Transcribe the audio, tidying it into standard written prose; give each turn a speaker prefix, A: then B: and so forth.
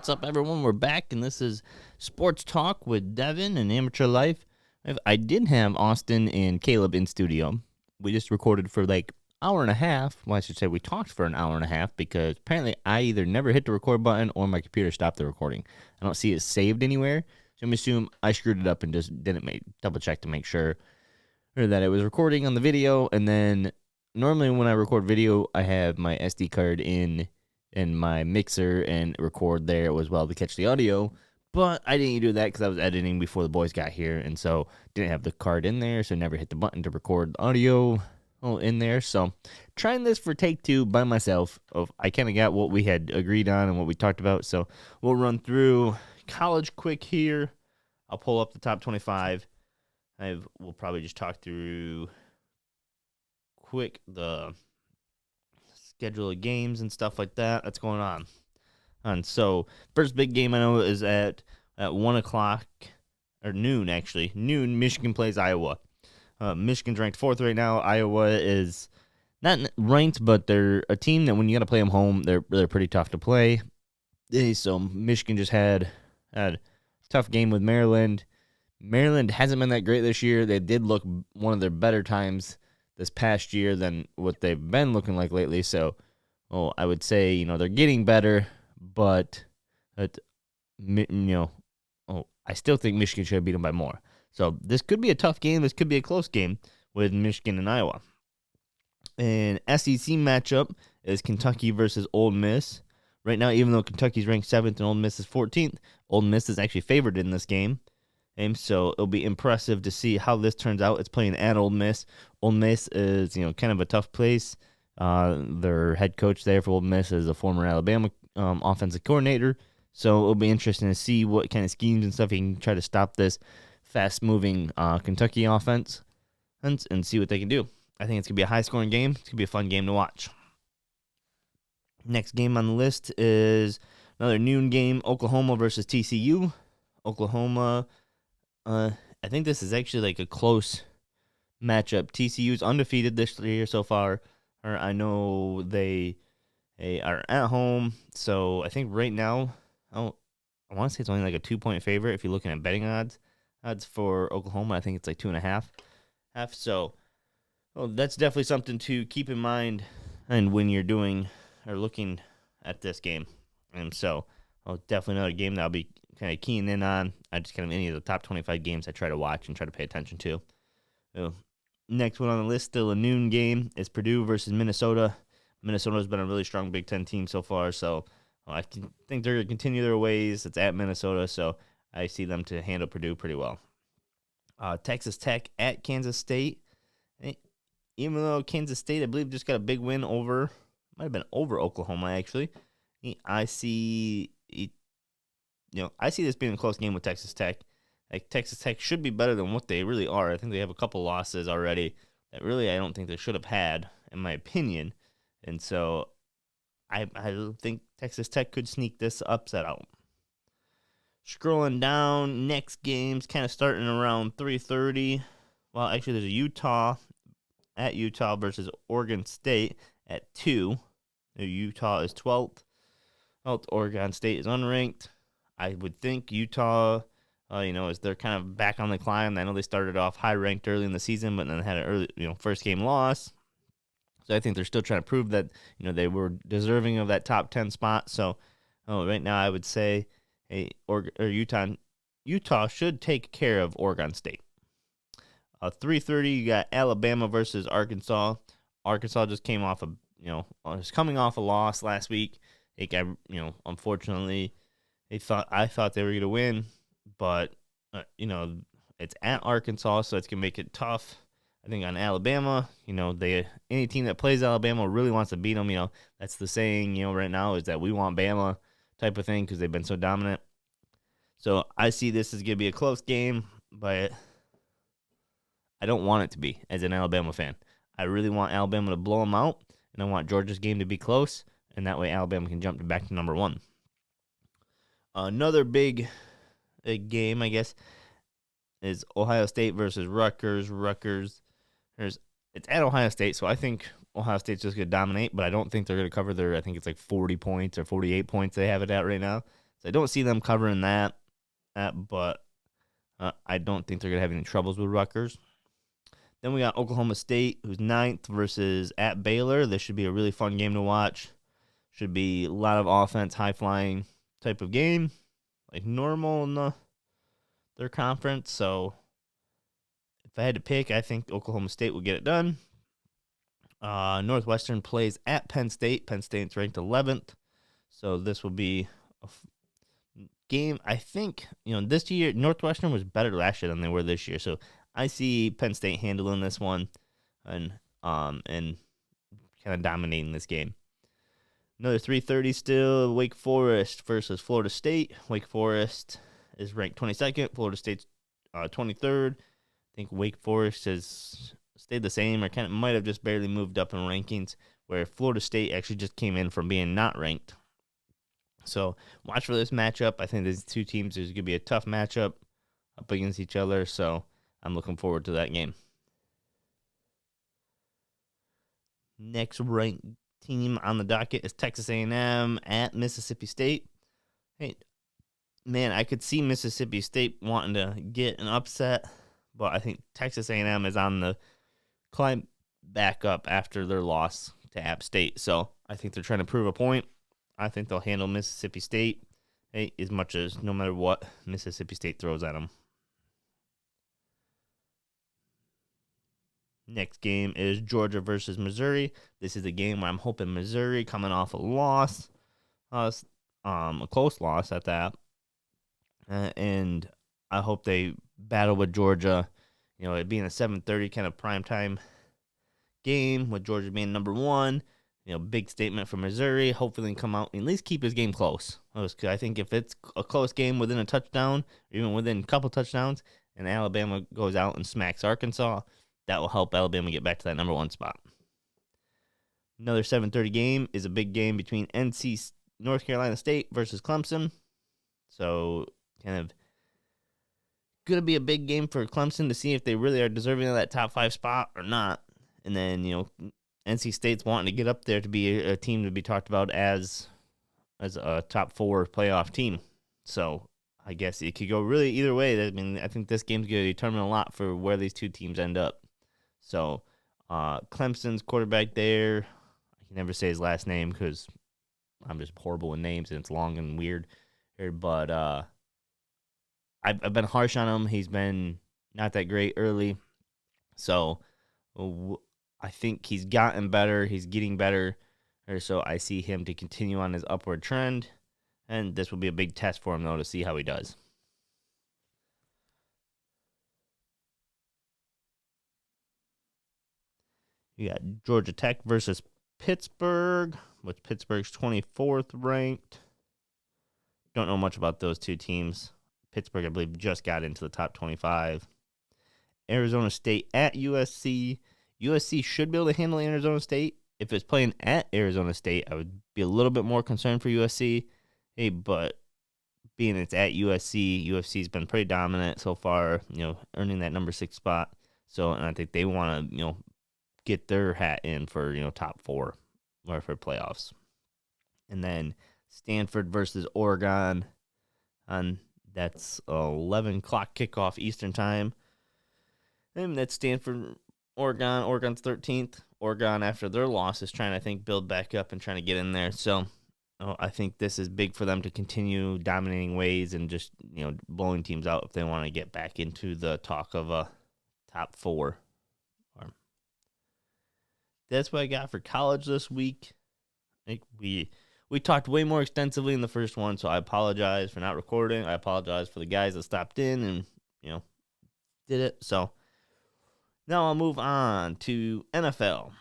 A: What's up, everyone? We're back, and this is Sports Talk with Devin and Amateur Life. I did have Austin and Caleb in studio. We just recorded for like hour and a half. Well, I should say we talked for an hour and a half because apparently I either never hit the record button or my computer stopped the recording. I don't see it saved anywhere, so I'm assuming I screwed it up and just didn't double check to make sure or that it was recording on the video. And then normally when I record video, I have my SD card in my mixer and record there as well to catch the audio. But I didn't do that because I was editing before the boys got here, and so didn't have the card in there, so never hit the button to record the audio in there. So trying this for take two by myself. I kind of got what we had agreed on and what we talked about, so we'll run through college quick here. I'll pull up the top 25. We'll probably just talk through quick the schedule of games and stuff like that that's going on. And so first big game I know is at 1 o'clock, or noon actually. Noon, Michigan plays Iowa. Michigan's ranked 4th right now. Iowa is not ranked, but they're a team that when you got to play them home, they're pretty tough to play. So Michigan just had a tough game with Maryland. Maryland hasn't been that great this year. They did look one of their better times this past year than what they've been looking like lately. So, I would say, they're getting better, but, I still think Michigan should have beat them by more. So this could be a tough game. This could be a close game with Michigan and Iowa. An SEC matchup is Kentucky versus Ole Miss. Right now, even though Kentucky's ranked 7th and Ole Miss is 14th, Ole Miss is actually favored in this game. And so it'll be impressive to see how this turns out. It's playing at Ole Miss. Ole Miss is, kind of a tough place. Their head coach there for Ole Miss is a former Alabama offensive coordinator. So it'll be interesting to see what kind of schemes and stuff he can try to stop this fast-moving Kentucky offense and see what they can do. I think it's going to be a high-scoring game. It's going to be a fun game to watch. Next game on the list is another noon game, Oklahoma versus TCU. Oklahoma, I think this is actually like a close matchup. TCU's undefeated this year so far. Or I know they are at home, so I think right now, I want to say it's only like a 2-point favorite if you're looking at betting odds. Odds for Oklahoma, I think it's like 2.5. So, that's definitely something to keep in mind and when you're doing or looking at this game. And so, definitely another game that I'll be kind of keying in on. I just kind of any of the top 25 games I try to watch and try to pay attention to. So, next one on the list, still a noon game, is Purdue versus Minnesota. Minnesota's been a really strong Big Ten team so far, so I think they're going to continue their ways. It's at Minnesota, so I see them to handle Purdue pretty well. Texas Tech at Kansas State. Even though Kansas State, I believe, just got a big win might have been over Oklahoma, actually. I see this being a close game with Texas Tech. Like, Texas Tech should be better than what they really are. I think they have a couple losses already that really I don't think they should have had, in my opinion. And so I think Texas Tech could sneak this upset out. Scrolling down, next game's kind of starting around 3:30. Well, actually, there's a Utah versus Oregon State at 2. Utah is 12th. Oregon State is unranked. I would think Utah, as they're kind of back on the climb. I know they started off high ranked early in the season, but then had an early, first game loss. So I think they're still trying to prove that, they were deserving of that top 10 spot. So right now I would say Utah should take care of Oregon State. 3:30, you got Alabama versus Arkansas. Arkansas just came off was coming off a loss last week. Unfortunately, I thought they were going to win, but it's at Arkansas, so it's going to make it tough. I think on Alabama, any team that plays Alabama really wants to beat them. That's the saying, right now is that we want Bama type of thing because they've been so dominant. So I see this as going to be a close game, but I don't want it to be as an Alabama fan. I really want Alabama to blow them out, and I want Georgia's game to be close, and that way Alabama can jump back to number 1. Another big game, I guess, is Ohio State versus Rutgers. It's at Ohio State, so I think Ohio State's just going to dominate, but I don't think they're going to cover I think it's like 40 points or 48 points they have it at right now. So I don't see them covering that, but I don't think they're going to have any troubles with Rutgers. Then we got Oklahoma State, who's ninth, versus at Baylor. This should be a really fun game to watch. Should be a lot of offense, high-flying type of game, like normal in their conference. So if I had to pick, I think Oklahoma State will get it done. Northwestern plays at Penn State. Penn State's ranked 11th. So this will be a game. I think, this year, Northwestern was better last year than they were this year. So I see Penn State handling this one and kind of dominating this game. Another 3:30 still, Wake Forest versus Florida State. Wake Forest is ranked 22nd. Florida State's 23rd. I think Wake Forest has stayed the same or kind of might have just barely moved up in rankings, where Florida State actually just came in from being not ranked. So watch for this matchup. I think these two teams is going to be a tough matchup up against each other, so I'm looking forward to that game. Next ranked team on the docket is Texas A&M at Mississippi State. Hey, man, I could see Mississippi State wanting to get an upset, but I think Texas A&M is on the climb back up after their loss to App State. So I think they're trying to prove a point. I think they'll handle Mississippi State as much as no matter what Mississippi State throws at them. Next game is Georgia versus Missouri. This is a game where I'm hoping Missouri, coming off a loss, a close loss at that, and I hope they battle with Georgia. It being a 7:30 kind of primetime game with Georgia being number one. Big statement for Missouri. Hopefully, come out and at least keep his game close. I think if it's a close game within a touchdown, or even within a couple touchdowns, and Alabama goes out and smacks Arkansas, that will help Alabama get back to that number one spot. Another 7:30 game is a big game between North Carolina State versus Clemson. So kind of going to be a big game for Clemson to see if they really are deserving of that top 5 spot or not. And then, NC State's wanting to get up there to be a team to be talked about as a top 4 playoff team. So I guess it could go really either way. I think this game's going to determine a lot for where these two teams end up. So Clemson's quarterback there, I can never say his last name because I'm just horrible with names and it's long and weird. But I've been harsh on him. He's been not that great early. So I think he's gotten better. He's getting better. So I see him to continue on his upward trend. And this will be a big test for him, though, to see how he does. You got Georgia Tech versus Pittsburgh, which Pittsburgh's 24th ranked. Don't know much about those two teams. Pittsburgh, I believe, just got into the top 25. Arizona State at USC. USC should be able to handle Arizona State. If it's playing at Arizona State, I would be a little bit more concerned for USC. But being it's at USC, USC's been pretty dominant so far, earning that number 6 spot. So, and I think they want to, get their hat in for, top 4 or for playoffs. And then Stanford versus Oregon. And that's 11 o'clock kickoff Eastern time. And that's Stanford, Oregon. Oregon's 13th. Oregon, after their loss, is trying to, I think, build back up and trying to get in there. So I think this is big for them to continue dominating ways and just, blowing teams out if they want to get back into the talk of a top 4. That's what I got for college this week. I think we talked way more extensively in the first one, so I apologize for not recording. I apologize for the guys that stopped in and, did it. So now I'll move on to NFL.